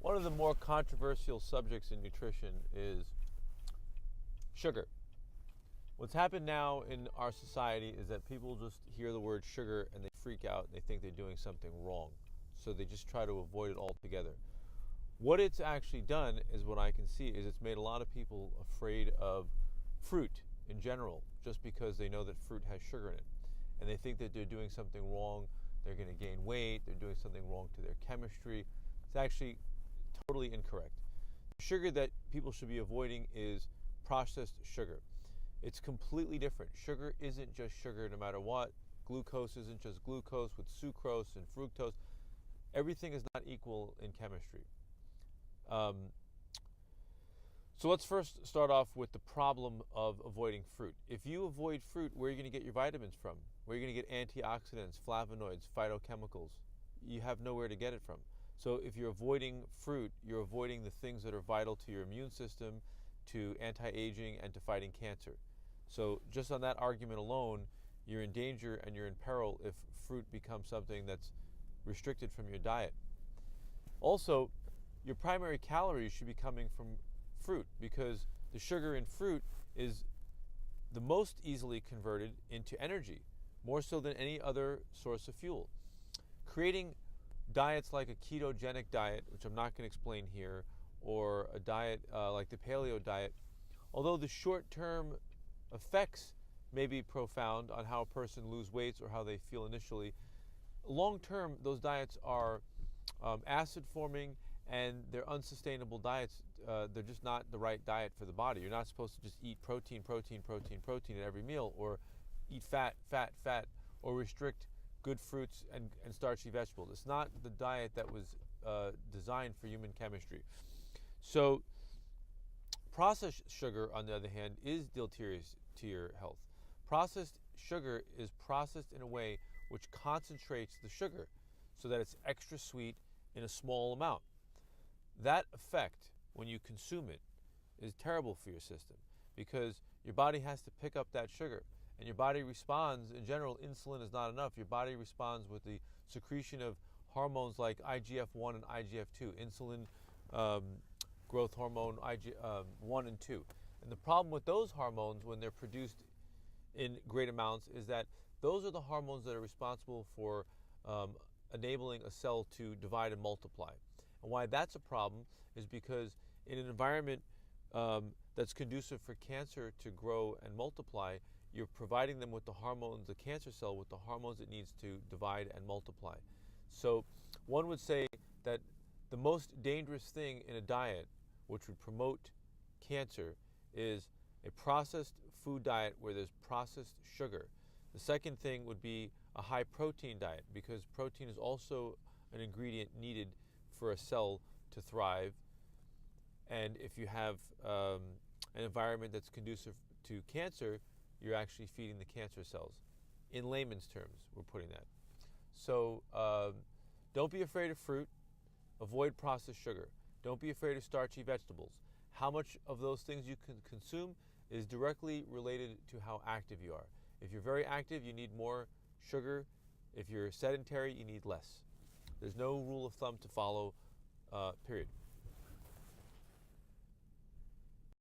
One of the more controversial subjects in nutrition is sugar. What's happened now in our society is that people just hear the word sugar and they freak out and they think they're doing something wrong. So they just try to avoid it altogether. What it's actually done is what I can see is it's made a lot of people afraid of fruit in general, just because they know that fruit has sugar in it. And they think that they're doing something wrong, they're going to gain weight, they're doing something wrong to their chemistry. It's actually totally incorrect. The sugar that people should be avoiding is processed sugar. It's completely different. Sugar isn't just sugar no matter what. Glucose isn't just glucose with sucrose and fructose. Everything is not equal in chemistry. So let's first start off with the problem of avoiding fruit. If you avoid fruit, where are you going to get your vitamins from? Where are you going to get antioxidants, flavonoids, phytochemicals? You have nowhere to get it from. So if you're avoiding fruit, you're avoiding the things that are vital to your immune system, to anti-aging, and to fighting cancer. So just on that argument alone, you're in danger and you're in peril if fruit becomes something that's restricted from your diet. Also, your primary calories should be coming from fruit, because the sugar in fruit is the most easily converted into energy, more so than any other source of fuel. Creating diets like a ketogenic diet, which I'm not going to explain here, or a diet like the paleo diet, although the short-term effects may be profound on how a person loses weight or how they feel initially, long-term those diets are acid-forming, and they're unsustainable diets. They're just not the right diet for the body. You're not supposed to just eat protein at every meal, or eat fat, or restrict good fruits and starchy vegetables. It's not the diet that was designed for human chemistry. So processed sugar, on the other hand, is deleterious to your health. Processed sugar is processed in a way which concentrates the sugar so that it's extra sweet in a small amount. That effect, when you consume it, is terrible for your system, because your body has to pick up that sugar, and your body responds. In general, insulin is not enough. Your body responds with the secretion of hormones like IGF-1 and IGF-2, insulin growth hormone 1 and 2. And the problem with those hormones, when they're produced in great amounts, is that those are the hormones that are responsible for enabling a cell to divide and multiply. And why that's a problem is because in an environment that's conducive for cancer to grow and multiply, you're providing them with the hormones, the cancer cell, with the hormones it needs to divide and multiply. So one would say that the most dangerous thing in a diet which would promote cancer is a processed food diet where there's processed sugar. The second thing would be a high protein diet, because protein is also an ingredient needed for a cell to thrive. And if you have an environment that's conducive to cancer, you're actually feeding the cancer cells. In layman's terms, we're putting that. So don't be afraid of fruit. Avoid processed sugar. Don't be afraid of starchy vegetables. How much of those things you can consume is directly related to how active you are. If you're very active, you need more sugar. If you're sedentary, you need less. There's no rule of thumb to follow, period.